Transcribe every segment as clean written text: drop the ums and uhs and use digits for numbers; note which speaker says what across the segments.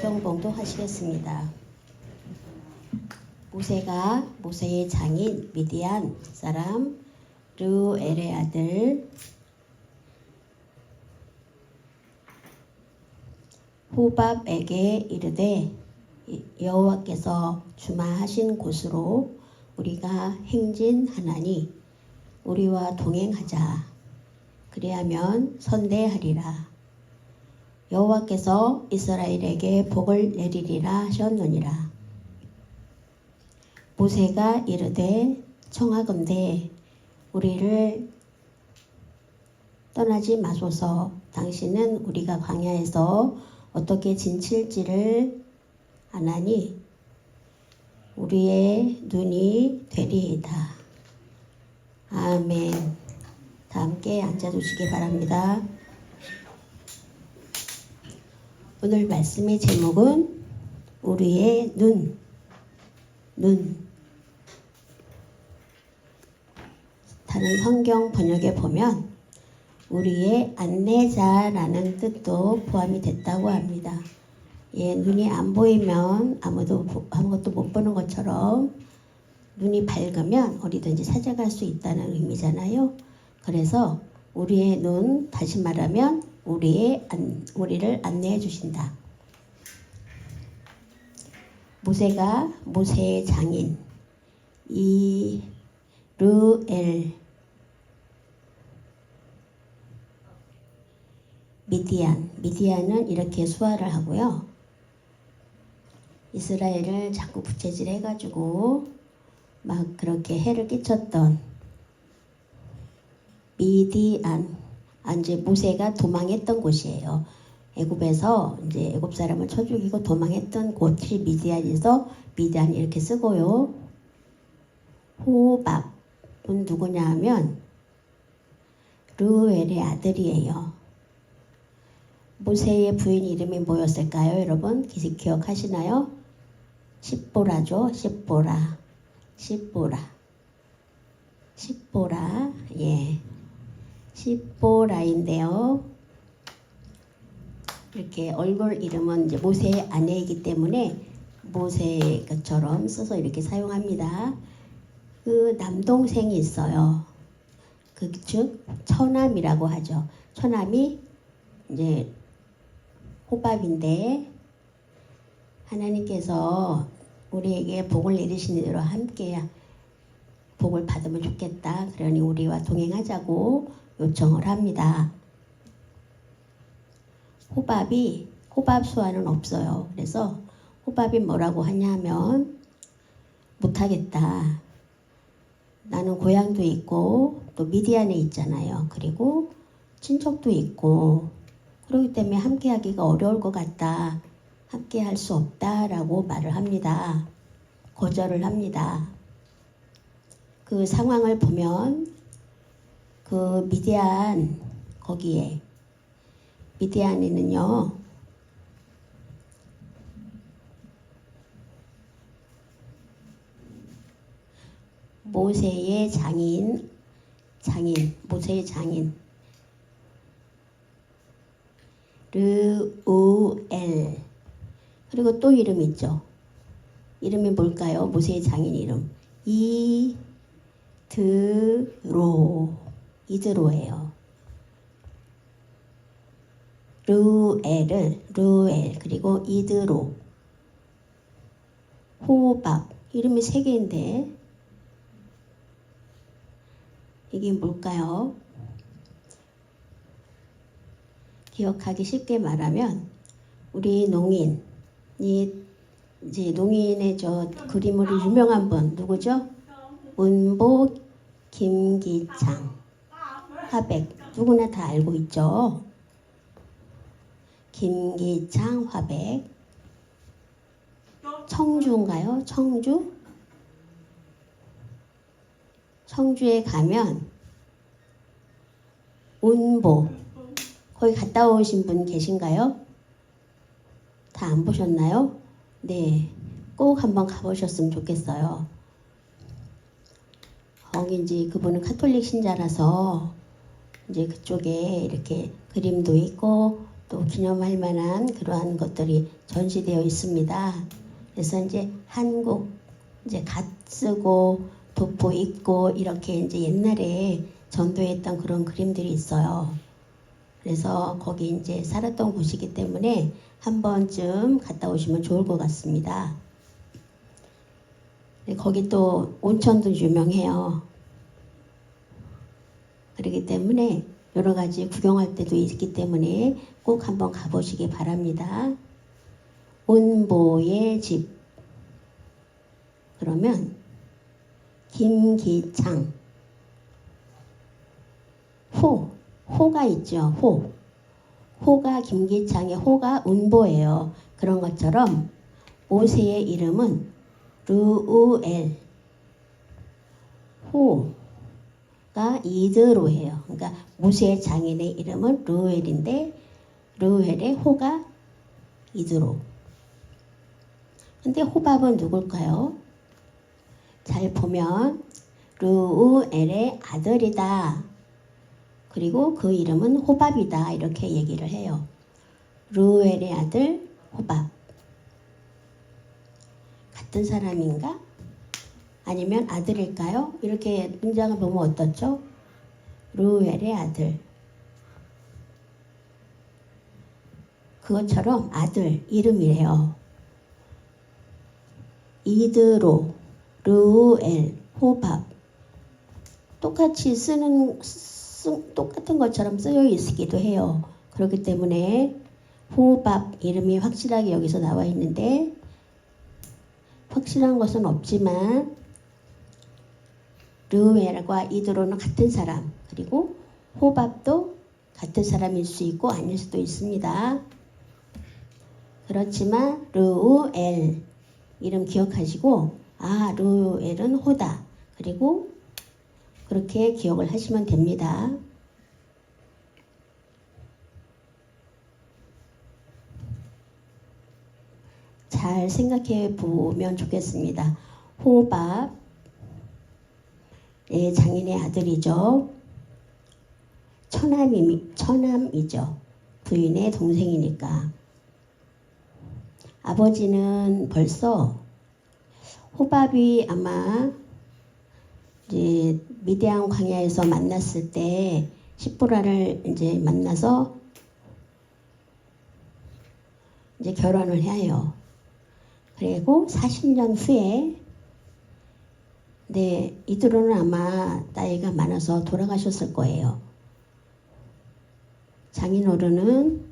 Speaker 1: 성경봉도 하시겠습니다. 모세가 모세의 장인 미디안 사람 르우엘의 아들 호밥에게 이르되 여호와께서 주마하신 곳으로 우리가 행진하나니 우리와 동행하자. 그리하면 선대하리라. 여호와께서 이스라엘에게 복을 내리리라 하셨느니라. 모세가 이르되 청하건대 우리를 떠나지 마소서. 당신은 우리가 광야에서 어떻게 지칠지를 아나니 우리의 눈이 되리이다. 아멘. 다 함께 앉아주시기 바랍니다. 오늘 말씀의 제목은 우리의 눈. 다른 성경 번역에 보면 우리의 안내자라는 뜻도 포함이 됐다고 합니다. 예, 눈이 안 보이면 아무것도 못 보는 것처럼 눈이 밝으면 어디든지 찾아갈 수 있다는 의미잖아요. 그래서 우리의 눈, 다시 말하면 우리를 안내해 주신다. 모세가 모세의 장인 이르엘 미디안은 이렇게 수화를 하고요. 이스라엘을 자꾸 부채질 해가지고 막 그렇게 해를 끼쳤던 미디안, 이제 모세가 도망했던 곳이에요. 애굽에서 이제 애굽 사람을 쳐 죽이고 도망했던 곳이 미디안에서 미디안 이렇게 쓰고요. 호밥은 누구냐 하면 르우엘의 아들이에요. 모세의 부인 이름이 뭐였을까요? 여러분 기억하시나요? 십보라죠. 십보라. 예. 십보라인데요. 이렇게 얼굴 이름은 이제 모세의 아내이기 때문에 모세처럼 써서 이렇게 사용합니다. 그 남동생이 있어요. 즉 처남이라고 하죠. 처남이 이제 호밥인데 하나님께서 우리에게 복을 내리시는 대로 함께 복을 받으면 좋겠다. 그러니 우리와 동행하자고 요청을 합니다. 호밥 수화는 없어요. 그래서 호밥이 뭐라고 하냐면 못하겠다. 나는 고향도 있고 또 미디안에 있잖아요. 그리고 친척도 있고 그렇기 때문에 함께하기가 어려울 것 같다. 함께할 수 없다라고 말을 합니다. 거절을 합니다. 그 상황을 보면 그 미디안 거기에 미디안에는요 모세의 모세의 장인 르우엘 그리고 또 이름 있죠. 이름이 뭘까요? 모세의 장인 이름 이드로예요. 르우엘 그리고 이드로 호밥 이름이 3개인데 이게 뭘까요? 기억하기 쉽게 말하면 우리 농인이 이제 농인의 저 그림으로 유명한 분 누구죠? 문보 김기창 화백 누구나 다 알고 있죠. 김기창 화백 청주인가요? 청주에 가면 운보 거기 갔다 오신 분 계신가요? 다 안 보셨나요? 네, 꼭 한번 가보셨으면 좋겠어요. 거기 이제 그분은 카톨릭 신자라서 이제 그쪽에 이렇게 그림도 있고 또 기념할 만한 그러한 것들이 전시되어 있습니다. 그래서 이제 한국 이제 갓 쓰고 도포 입고 이렇게 이제 옛날에 전도했던 그런 그림들이 있어요. 그래서 거기 이제 살았던 곳이기 때문에 한 번쯤 갔다 오시면 좋을 것 같습니다. 거기 또 온천도 유명해요. 그렇기 때문에 여러 가지 구경할 때도 있기 때문에 꼭 한번 가보시기 바랍니다. 운보의 집. 그러면 김기창. 호가 있죠. 호가 김기창의 호가 운보예요. 그런 것처럼 모세의 이름은 르우엘. 호가 이드로예요. 그러니까 모세의 장인의 이름은 르우엘인데 르우엘의 호가 이드로. 근데 호밥은 누굴까요? 잘 보면 르우엘의 아들이다. 그리고 그 이름은 호밥이다. 이렇게 얘기를 해요. 르우엘의 아들 호밥. 같은 사람인가? 아니면 아들일까요? 이렇게 문장을 보면 어떻죠? 르우엘의 아들. 그것처럼 아들 이름이래요. 이드로, 르우엘, 호밥. 똑같이 똑같은 것처럼 쓰여 있기도 해요. 그렇기 때문에 호밥 이름이 확실하게 여기서 나와 있는데 확실한 것은 없지만 르우엘과 이드로는 같은 사람, 그리고 호밥도 같은 사람일 수 있고 아닐 수도 있습니다. 그렇지만 르우엘 이름 기억하시고 르우엘은 호다. 그리고 그렇게 기억을 하시면 됩니다. 잘 생각해 보면 좋겠습니다. 호밥의 장인의 아들이죠. 처남이죠. 부인의 동생이니까. 아버지는 벌써 호밥이 아마 이제 미디안 광야에서 만났을 때 시보라를 이제 만나서 이제 결혼을 해요. 그리고 40년 후에 이드로는 아마 나이가 많아서 돌아가셨을 거예요. 장인어른은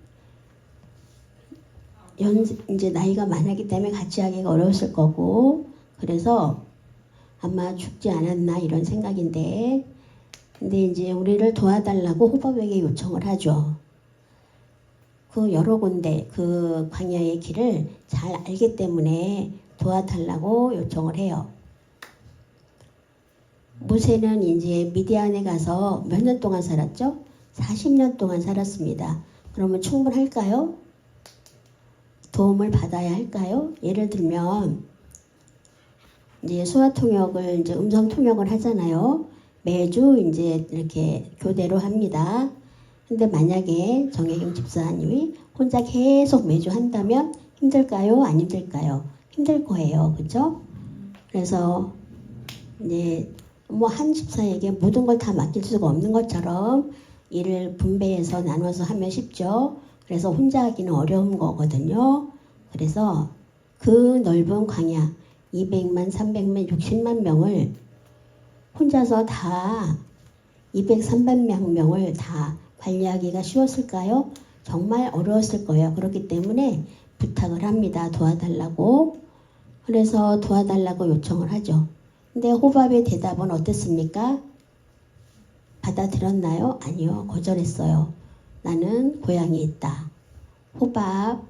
Speaker 1: 이제 나이가 많았기 때문에 같이 하기가 어려웠을 거고, 그래서 아마 죽지 않았나 이런 생각인데, 근데 이제 우리를 도와달라고 호밥에게 요청을 하죠. 그 여러 군데 그 광야의 길을 잘 알기 때문에 도와달라고 요청을 해요. 모세는 이제 미디안에 가서 몇 년 동안 살았죠? 40년 동안 살았습니다. 그러면 충분할까요? 도움을 받아야 할까요? 예를 들면 이제 수화 통역을 이제 음성 통역을 하잖아요. 매주 이제 이렇게 교대로 합니다. 근데 만약에 정혜경 집사님이 혼자 계속 매주 한다면 힘들까요? 안 힘들까요? 힘들 거예요. 그렇죠? 그래서 이제 뭐 한 집사에게 모든 걸 다 맡길 수가 없는 것처럼 일을 분배해서 나눠서 하면 쉽죠. 그래서 혼자 하기는 어려운 거거든요. 그래서 그 넓은 광야 200만, 300만, 60만 명을 혼자서 다 200, 300명을 다 관리하기가 쉬웠을까요? 정말 어려웠을 거예요. 그렇기 때문에 부탁을 합니다. 도와달라고. 그래서 도와달라고 요청을 하죠. 근데 호밥의 대답은 어땠습니까? 받아들였나요? 아니요. 거절했어요. 나는 고향이 있다. 호밥,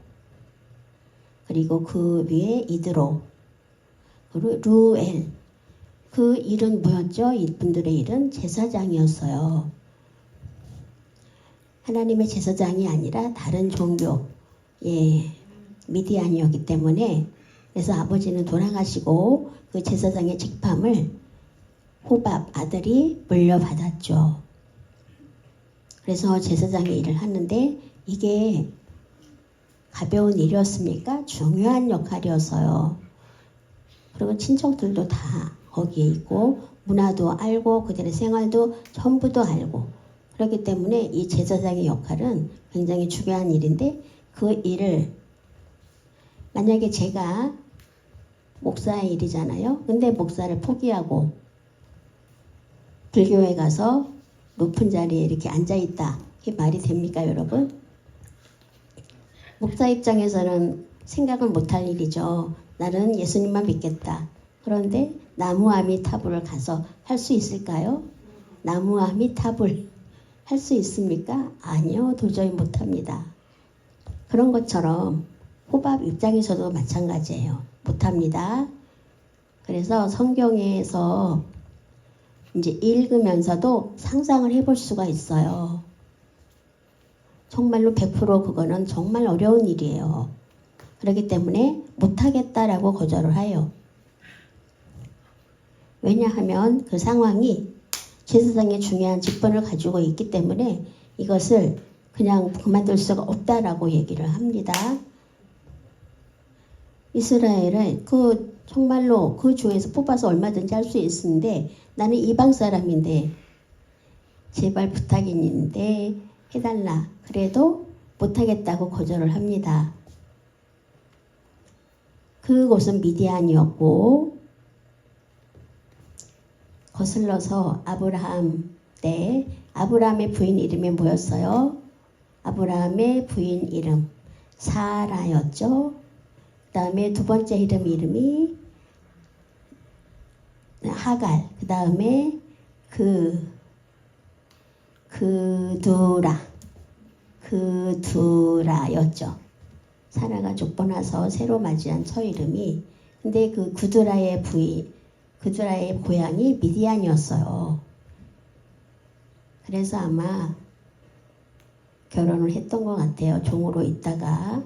Speaker 1: 그리고 그 위에 이드로, 그리고 르우엘. 그 일은 뭐였죠? 이분들의 일은 제사장이었어요. 하나님의 제사장이 아니라 다른 종교, 미디안이었기 때문에, 그래서 아버지는 돌아가시고 그 제사장의 직함을 호밥 아들이 물려받았죠. 그래서 제사장의 일을 하는데 이게 가벼운 일이었습니까? 중요한 역할이었어요. 그리고 친척들도 다 거기에 있고 문화도 알고 그들의 생활도 전부도 알고 그렇기 때문에 이 제사장의 역할은 굉장히 중요한 일인데 그 일을 만약에 제가 목사의 일이잖아요. 근데 목사를 포기하고 불교에 가서 높은 자리에 이렇게 앉아있다. 이게 말이 됩니까, 여러분? 목사 입장에서는 생각을 못할 일이죠. 나는 예수님만 믿겠다. 그런데 나무아미타불을 가서 할 수 있을까요? 나무아미타불 할 수 있습니까? 아니요, 도저히 못합니다. 그런 것처럼 호밥 입장에서도 마찬가지예요. 못합니다. 그래서 성경에서 이제 읽으면서도 상상을 해볼 수가 있어요. 정말로 100% 그거는 정말 어려운 일이에요. 그렇기 때문에 못하겠다라고 거절을 해요. 왜냐하면 그 상황이 제사장의 중요한 직분을 가지고 있기 때문에 이것을 그냥 그만둘 수가 없다라고 얘기를 합니다. 이스라엘은 정말로 그 중에서 뽑아서 얼마든지 할 수 있는데 나는 이방 사람인데 제발 부탁이 있는데 해달라. 그래도 못하겠다고 거절을 합니다. 그곳은 미디안이었고 거슬러서 아브라함 때 아브라함의 부인 이름이 뭐였어요? 아브라함의 부인 이름 사라였죠. 그 다음에 두 번째 이름이 하갈. 그 다음에 그두라였죠. 사라가 죽고 나서 새로 맞이한 처 이름이. 근데 그 그두라의 고향이 미디안이었어요. 그래서 아마 결혼을 했던 것 같아요. 종으로 있다가.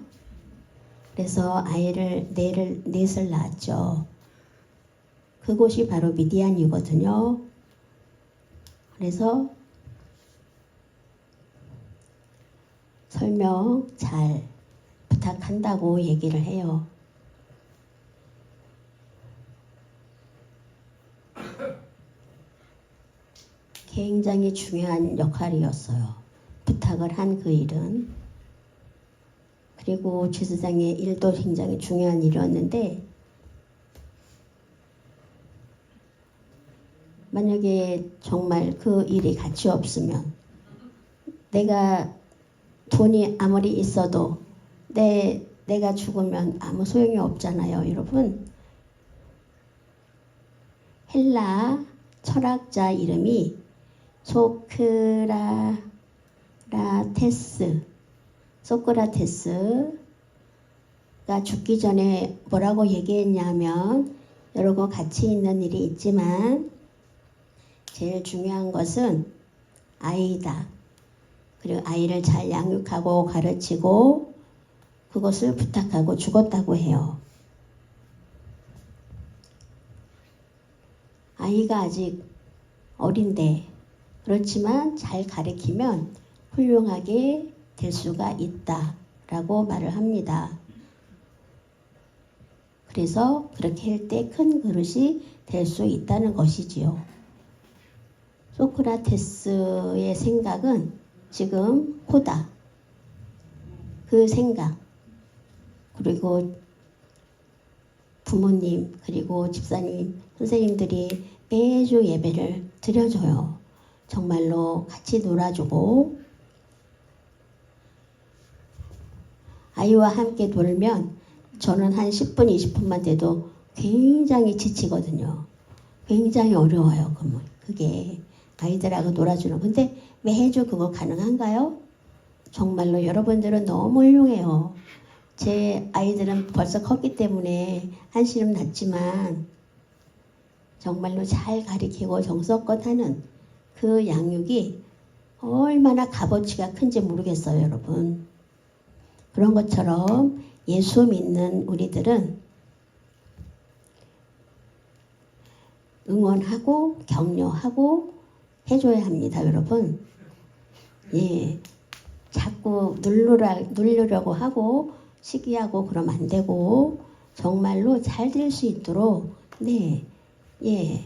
Speaker 1: 그래서 아이를 넷을 낳았죠. 그곳이 바로 미디안이거든요. 그래서 설명 잘 부탁한다고 얘기를 해요. 굉장히 중요한 역할이었어요. 부탁을 한 그 일은. 그리고 제사장의 일도 굉장히 중요한 일이었는데 만약에 정말 그 일이 가치 없으면 내가 돈이 아무리 있어도 내가 죽으면 아무 소용이 없잖아요, 여러분. 헬라 철학자 이름이 소크라테스가 죽기 전에 뭐라고 얘기했냐면 여러 거 가치 있는 일이 있지만 제일 중요한 것은 아이다. 그리고 아이를 잘 양육하고 가르치고 그것을 부탁하고 죽었다고 해요. 아이가 아직 어린데 그렇지만 잘 가르치면 훌륭하게 될 수가 있다라고 말을 합니다. 그래서 그렇게 할 때 큰 그릇이 될 수 있다는 것이지요. 소크라테스의 생각은 지금 호다. 그 생각 그리고 부모님 그리고 집사님 선생님들이 매주 예배를 드려줘요. 정말로 같이 놀아주고 아이와 함께 놀면 저는 한 10분 20분만 돼도 굉장히 지치거든요. 굉장히 어려워요. 그게 아이들하고 놀아주는. 근데 매주 그거 가능한가요? 정말로 여러분들은 너무 훌륭해요. 제 아이들은 벌써 컸기 때문에 한시름 났지만 정말로 잘 가리키고 정성껏 하는 그 양육이 얼마나 값어치가 큰지 모르겠어요, 여러분. 그런 것처럼 예수 믿는 우리들은 응원하고 격려하고 해줘야 합니다, 여러분. 예, 자꾸 누르려고 하고 시기하고 그러면 안 되고 정말로 잘 될 수 있도록 예,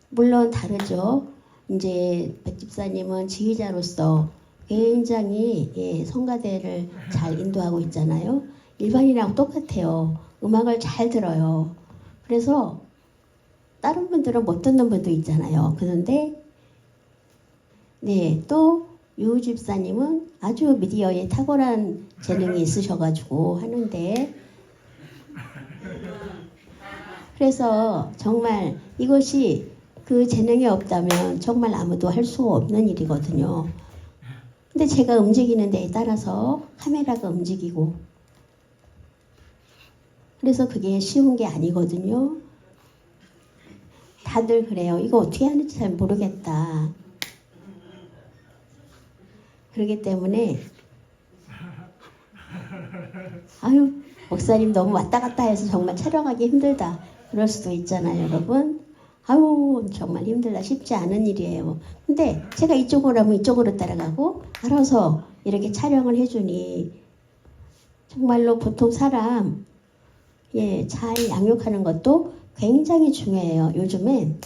Speaker 1: 물론 다르죠. 이제 백 집사님은 지휘자로서 굉장히 성가대를 잘 인도하고 있잖아요. 일반인하고 똑같아요. 음악을 잘 들어요. 그래서 다른 분들은 못 듣는 분도 있잖아요. 그런데 또 유 집사님은 아주 미디어에 탁월한 재능이 있으셔가지고 하는데 그래서 정말 이것이 그 재능이 없다면 정말 아무도 할 수 없는 일이거든요. 근데 제가 움직이는 데에 따라서 카메라가 움직이고 그래서 그게 쉬운 게 아니거든요. 다들 그래요. 이거 어떻게 하는지 잘 모르겠다. 그렇기 때문에 아유 목사님 너무 왔다 갔다 해서 정말 촬영하기 힘들다 그럴 수도 있잖아요, 여러분. 아유 정말 힘들다, 쉽지 않은 일이에요. 근데 제가 이쪽으로 하면 이쪽으로 따라가고 알아서 이렇게 촬영을 해주니 정말로 보통 사람 잘 양육하는 것도 굉장히 중요해요. 요즘엔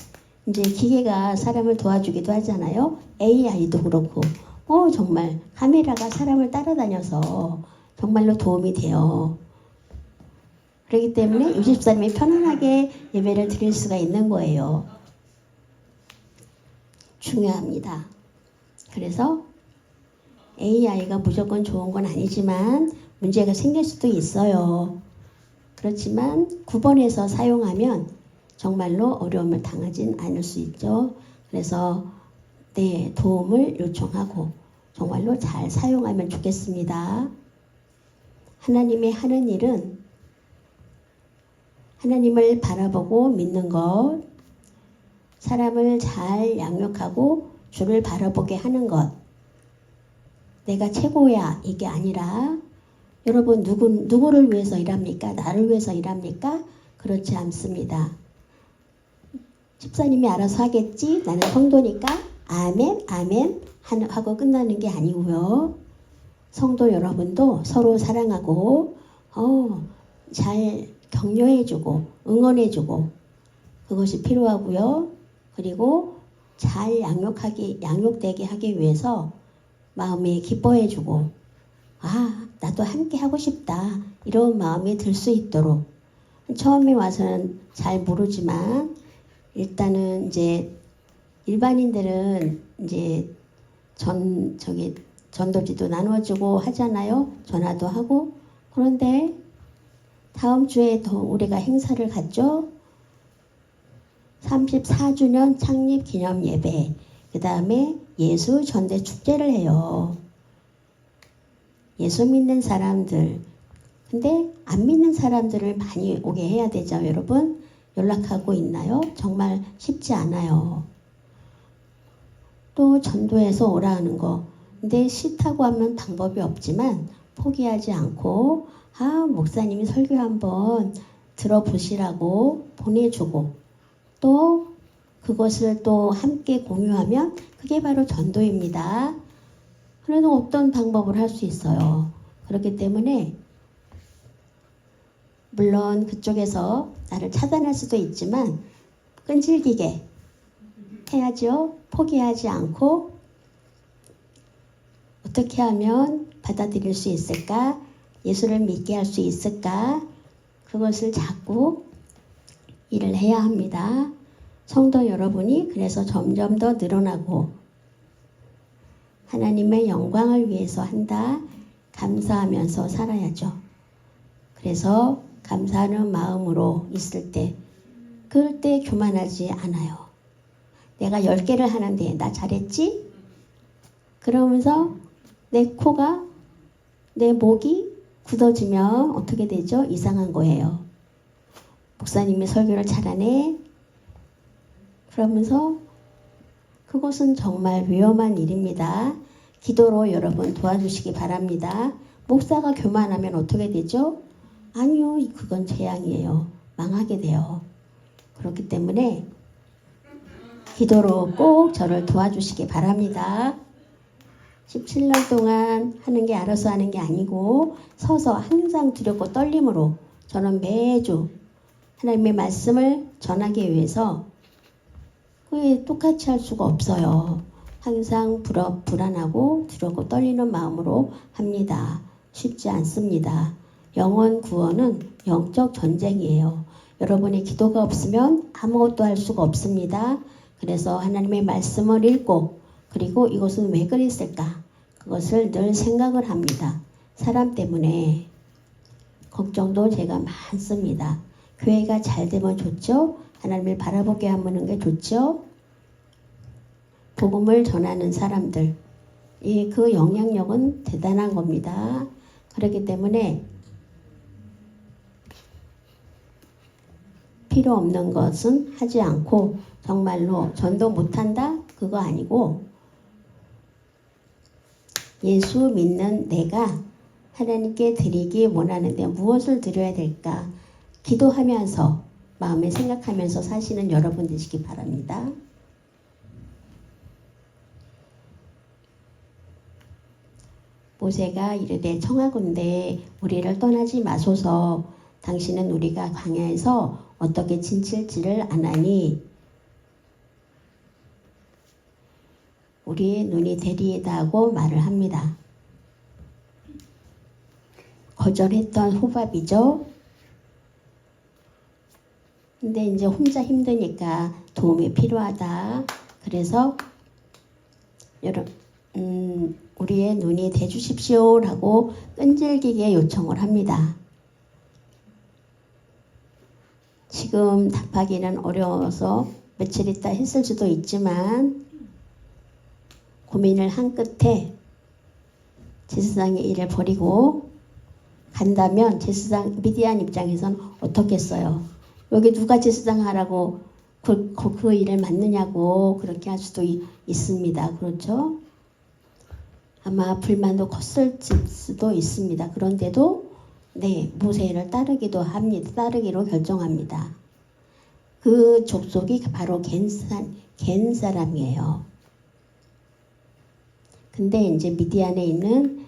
Speaker 1: 이제 기계가 사람을 도와주기도 하잖아요. AI도 그렇고 정말 카메라가 사람을 따라다녀서 정말로 도움이 돼요. 그렇기 때문에 유 집사님이 편안하게 예배를 드릴 수가 있는 거예요. 중요합니다. 그래서 AI가 무조건 좋은 건 아니지만 문제가 생길 수도 있어요. 그렇지만 구분해서 사용하면 정말로 어려움을 당하진 않을 수 있죠. 그래서 도움을 요청하고 정말로 잘 사용하면 좋겠습니다. 하나님의 하는 일은 하나님을 바라보고 믿는 것, 사람을 잘 양육하고 주를 바라보게 하는 것, 내가 최고야 이게 아니라 여러분 누구를 위해서 일합니까? 나를 위해서 일합니까? 그렇지 않습니다. 집사님이 알아서 하겠지? 나는 성도니까 아멘 아멘 하고 끝나는 게 아니고요. 성도 여러분도 서로 사랑하고 잘 격려해주고 응원해주고 그것이 필요하고요. 그리고 잘 양육되게 하기 위해서 마음에 기뻐해주고 나도 함께 하고 싶다 이런 마음이 들 수 있도록 처음에 와서는 잘 모르지만 일단은 이제 일반인들은 이제 전도지도 나눠주고 하잖아요. 전화도 하고. 그런데 다음 주에 더 우리가 행사를 갖죠. 34주년 창립 기념 예배. 그 다음에 예수 전대 축제를 해요. 예수 믿는 사람들. 근데 안 믿는 사람들을 많이 오게 해야 되죠, 여러분. 연락하고 있나요? 정말 쉽지 않아요. 또 전도해서 오라 하는 거. 근데 싫다고 하면 방법이 없지만 포기하지 않고 목사님이 설교 한번 들어보시라고 보내주고 또 그것을 또 함께 공유하면 그게 바로 전도입니다. 그래도 어떤 방법을 할 수 있어요. 그렇기 때문에 물론 그쪽에서 나를 차단할 수도 있지만 끈질기게 해야죠. 포기하지 않고 어떻게 하면 받아들일 수 있을까? 예수를 믿게 할 수 있을까? 그것을 자꾸 일을 해야 합니다. 성도 여러분이 그래서 점점 더 늘어나고 하나님의 영광을 위해서 한다. 감사하면서 살아야죠. 그래서 감사하는 마음으로 있을 때 그럴 때 교만하지 않아요. 내가 10개를 하는데 나 잘했지? 그러면서 내 코가 내 목이 굳어지면 어떻게 되죠? 이상한 거예요. 목사님이 설교를 잘하네. 그러면서 그것은 정말 위험한 일입니다. 기도로 여러분 도와주시기 바랍니다. 목사가 교만하면 어떻게 되죠? 아니요, 그건 재앙이에요. 망하게 돼요. 그렇기 때문에 기도로 꼭 저를 도와주시기 바랍니다. 17년 동안 하는 게 알아서 하는 게 아니고 서서 항상 두렵고 떨림으로 저는 매주 하나님의 말씀을 전하기 위해서 똑같이 할 수가 없어요. 항상 불안하고 두렵고 떨리는 마음으로 합니다. 쉽지 않습니다. 영혼 구원은 영적 전쟁이에요. 여러분의 기도가 없으면 아무것도 할 수가 없습니다. 그래서 하나님의 말씀을 읽고 그리고 이것은 왜 그랬을까? 그것을 늘 생각을 합니다. 사람 때문에 걱정도 제가 많습니다. 교회가 잘 되면 좋죠? 하나님을 바라보게 하는 게 좋죠? 복음을 전하는 사람들, 그 영향력은 대단한 겁니다. 그렇기 때문에 필요 없는 것은 하지 않고 정말로 전도 못한다? 그거 아니고 예수 믿는 내가 하나님께 드리기 원하는데 무엇을 드려야 될까? 기도하면서 마음에 생각하면서 사시는 여러분 되시기 바랍니다. 모세가 이르되 청하건대 우리를 떠나지 마소서. 당신은 우리가 광야에서 어떻게 지칠지를 아나니 우리의 눈이 되리이다 하고 말을 합니다. 거절했던 호밥이죠. 근데 이제 혼자 힘드니까 도움이 필요하다. 그래서 우리의 눈이 되주십시오라고 끈질기게 요청을 합니다. 지금 답하기는 어려워서 며칠 있다 했을 수도 있지만 고민을 한 끝에 제사장의 일을 버리고 간다면 제사장 미디안 입장에선 어떻겠어요? 여기 누가 제사장 하라고 그 일을 맡느냐고 그렇게 할 수도 있습니다. 그렇죠? 아마 불만도 컸을 수도 있습니다. 그런데도 모세를 따르기로 결정합니다. 그 족속이 바로 겐 사람이에요. 근데 이제 미디안에 있는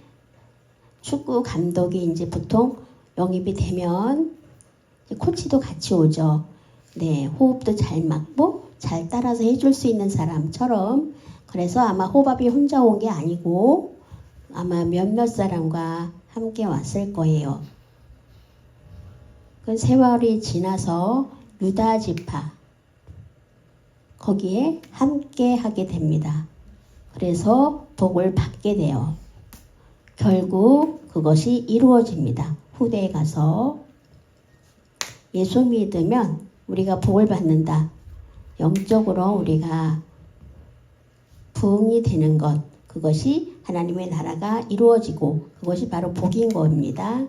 Speaker 1: 축구 감독이 이제 보통 영입이 되면 코치도 같이 오죠. 호흡도 잘 맞고 잘 따라서 해줄 수 있는 사람처럼. 그래서 아마 호밥이 혼자 온 게 아니고 아마 몇몇 사람과 함께 왔을 거예요. 그 세월이 지나서 유다 지파 거기에 함께 하게 됩니다. 그래서 복을 받게 돼요. 결국 그것이 이루어집니다. 후대에 가서 예수 믿으면 우리가 복을 받는다. 영적으로 우리가 부흥이 되는 것, 그것이 하나님의 나라가 이루어지고 그것이 바로 복인 겁니다.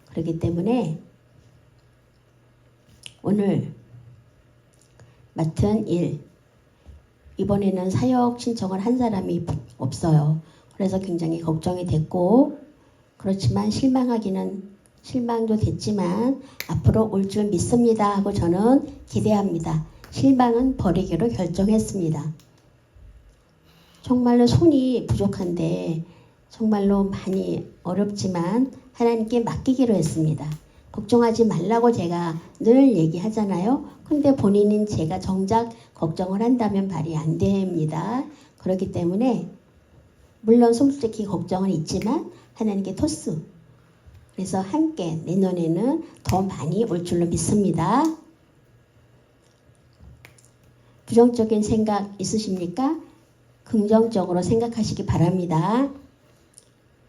Speaker 1: 그렇기 때문에 오늘 맡은 일, 이번에는 사역 신청을 한 사람이 없어요. 그래서 굉장히 걱정이 됐고, 그렇지만 실망도 됐지만 앞으로 올 줄 믿습니다 하고 저는 기대합니다. 실망은 버리기로 결정했습니다. 정말로 손이 부족한데 정말로 많이 어렵지만 하나님께 맡기기로 했습니다. 걱정하지 말라고 제가 늘 얘기하잖아요. 근데 본인은 제가 정작 걱정을 한다면 말이 안 됩니다. 그렇기 때문에 물론 솔직히 걱정은 있지만 하나님께 토스. 그래서 함께 내년에는 더 많이 올 줄로 믿습니다. 부정적인 생각 있으십니까? 긍정적으로 생각하시기 바랍니다.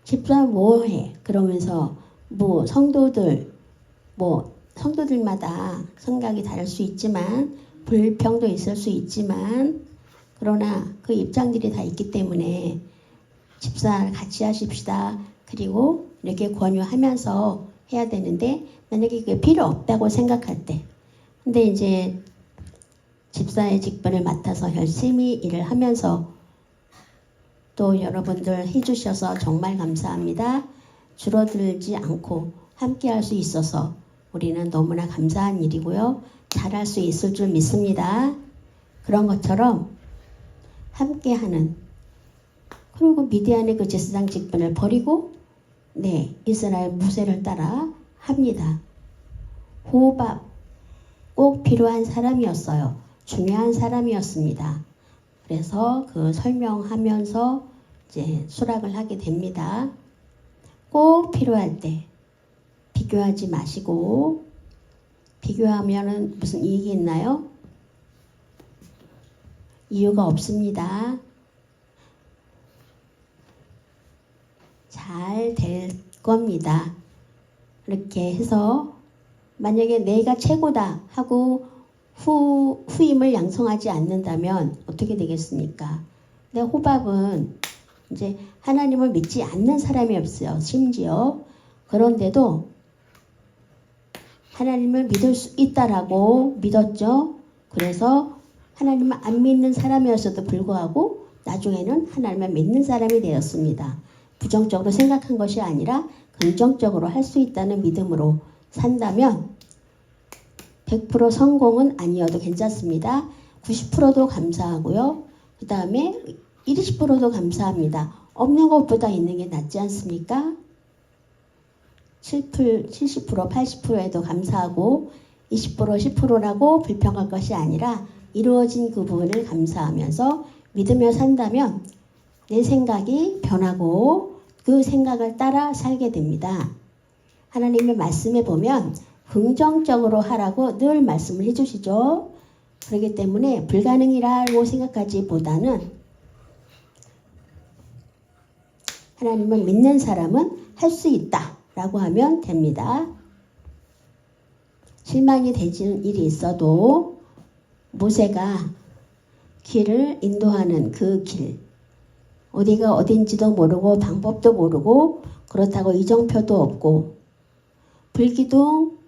Speaker 1: 집사 뭐해? 그러면서 성도들마다 생각이 다를 수 있지만 불평도 있을 수 있지만 그러나 그 입장들이 다 있기 때문에 집사 같이 하십시다. 그리고 이렇게 권유하면서 해야 되는데 만약에 그게 필요 없다고 생각할 때 근데 이제 집사의 직분을 맡아서 열심히 일을 하면서 또 여러분들 해주셔서 정말 감사합니다. 줄어들지 않고 함께 할 수 있어서 우리는 너무나 감사한 일이고요. 잘할 수 있을 줄 믿습니다. 그런 것처럼 함께하는 그리고 미디안의 그 제사장 직분을 버리고 이스라엘 모세를 따라 합니다. 호밥 꼭 필요한 사람이었어요. 중요한 사람이었습니다. 그래서 그 설명하면서 이제 수락을 하게 됩니다. 꼭 필요할 때 비교하지 마시고, 비교하면은 무슨 이익이 있나요? 이유가 없습니다. 잘 될 겁니다. 이렇게 해서 만약에 내가 최고다 하고 후임을 양성하지 않는다면 어떻게 되겠습니까? 근데 호밥은 이제 하나님을 믿지 않는 사람이 없어요. 심지어 그런데도 하나님을 믿을 수 있다라고 믿었죠. 그래서 하나님을 안 믿는 사람이었어도 불구하고 나중에는 하나님을 믿는 사람이 되었습니다. 부정적으로 생각한 것이 아니라 긍정적으로 할 수 있다는 믿음으로 산다면 100% 성공은 아니어도 괜찮습니다. 90%도 감사하고요. 그 다음에 20%도 감사합니다. 없는 것보다 있는 게 낫지 않습니까? 70%, 80%에도 감사하고 20%, 10%라고 불평할 것이 아니라 이루어진 그 부분을 감사하면서 믿으며 산다면 내 생각이 변하고 그 생각을 따라 살게 됩니다. 하나님의 말씀에 보면 긍정적으로 하라고 늘 말씀을 해주시죠. 그렇기 때문에 불가능이라고 생각하지보다는 하나님을 믿는 사람은 할 수 있다 라고 하면 됩니다. 실망이 되는 일이 있어도 모세가 길을 인도하는 그 길, 어디가 어딘지도 모르고 방법도 모르고 그렇다고 이정표도 없고 불기둥,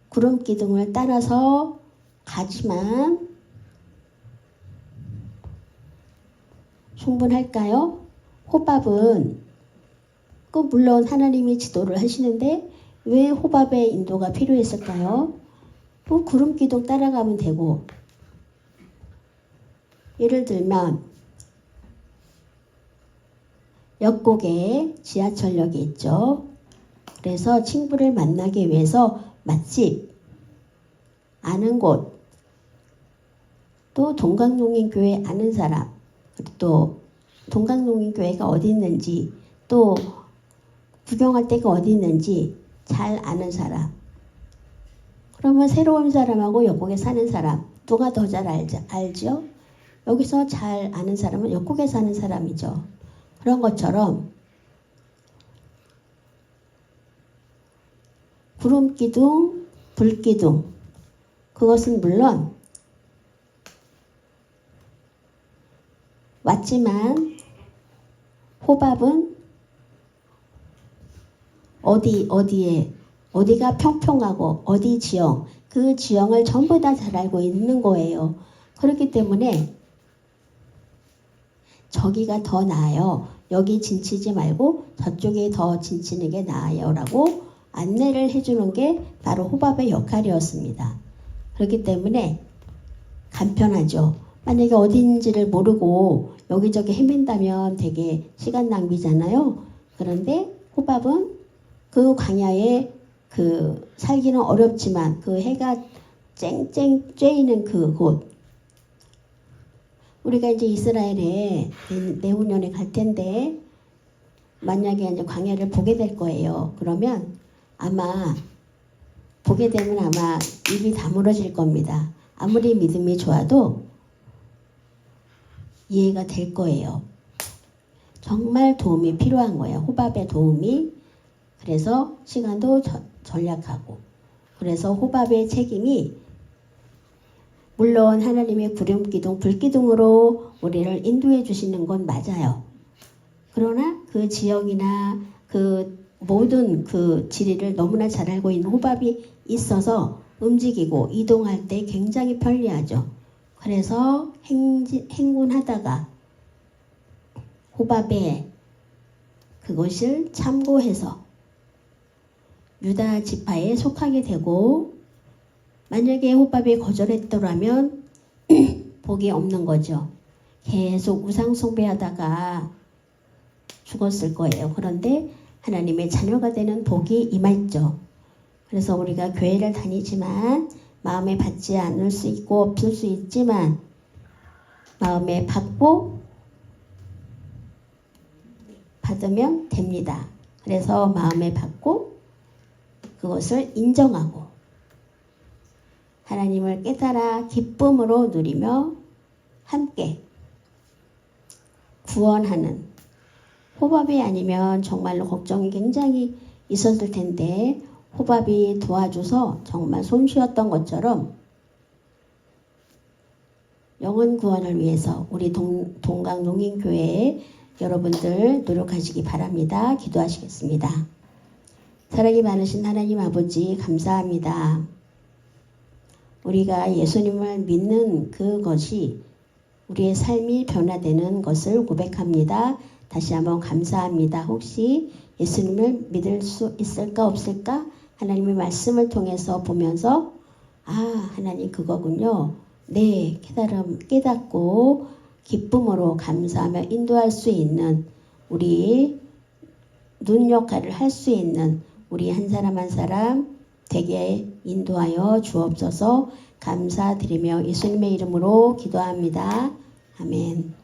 Speaker 1: 구름기둥을 따라서 가지만 충분할까요? 호밥은 물론 하나님이 지도를 하시는데 왜 호밥의 인도가 필요했을까요? 구름기둥 따라가면 되고, 예를 들면 역곡에 지하철역이 있죠. 그래서 친구를 만나기 위해서 맛집, 아는 곳, 또 동강농인교회 아는 사람, 또 동강농인교회가 어디 있는지, 또 구경할 데가 어디 있는지 잘 아는 사람. 그러면 새로운 사람하고 역곡에 사는 사람 누가 더 잘 알죠? 여기서 잘 아는 사람은 역곡에 사는 사람이죠. 그런 것처럼 구름기둥, 불기둥, 그것은 물론 왔지만 호밥은 어디가 평평하고 어디 지형, 그 지형을 전부 다 잘 알고 있는 거예요. 그렇기 때문에 저기가 더 나아요. 여기 진치지 말고 저쪽에 더 진치는 게 나아요 라고 안내를 해주는 게 바로 호밥의 역할이었습니다. 그렇기 때문에 간편하죠. 만약에 어딘지를 모르고 여기저기 헤맨다면 되게 시간 낭비잖아요. 그런데 호밥은 그 광야에 살기는 어렵지만 그 해가 쨍쨍 쬐이는 그곳, 우리가 이제 이스라엘에 내후년에 갈 텐데 만약에 이제 광야를 보게 될 거예요. 그러면 아마 보게 되면 아마 입이 다물어질 겁니다. 아무리 믿음이 좋아도 이해가 될 거예요. 정말 도움이 필요한 거예요. 호밥의 도움이. 그래서 시간도 절약하고. 그래서 호밥의 책임이 물론 하나님의 구름기둥, 불기둥으로 우리를 인도해 주시는 건 맞아요. 그러나 그 지역이나 그 모든 그 지리를 너무나 잘 알고 있는 호밥이 있어서 움직이고 이동할 때 굉장히 편리하죠. 그래서 행군하다가 호밥의 그것을 참고해서 유다 지파에 속하게 되고, 만약에 호밥이 거절했더라면 복이 없는 거죠. 계속 우상 숭배하다가 죽었을 거예요. 그런데 하나님의 자녀가 되는 복이 임했죠. 그래서 우리가 교회를 다니지만 마음에 받지 않을 수 있고 없을 수 있지만 마음에 받고 받으면 됩니다. 그래서 마음에 받고 그것을 인정하고 하나님을 깨달아 기쁨으로 누리며 함께 구원하는, 호밥이 아니면 정말로 걱정이 굉장히 있었을 텐데 호밥이 도와줘서 정말 손쉬었던 것처럼 영혼 구원을 위해서 우리 동강농인교회 여러분들 노력하시기 바랍니다. 기도하시겠습니다. 사랑이 많으신 하나님 아버지 감사합니다. 우리가 예수님을 믿는 그것이 우리의 삶이 변화되는 것을 고백합니다. 다시 한번 감사합니다. 혹시 예수님을 믿을 수 있을까 없을까? 하나님의 말씀을 통해서 보면서 하나님 그거군요. 네, 깨닫고 기쁨으로 감사하며 인도할 수 있는 우리 눈 역할을 할 수 있는 우리 한 사람 한 사람 되게 인도하여 주옵소서. 감사드리며 예수님의 이름으로 기도합니다. 아멘.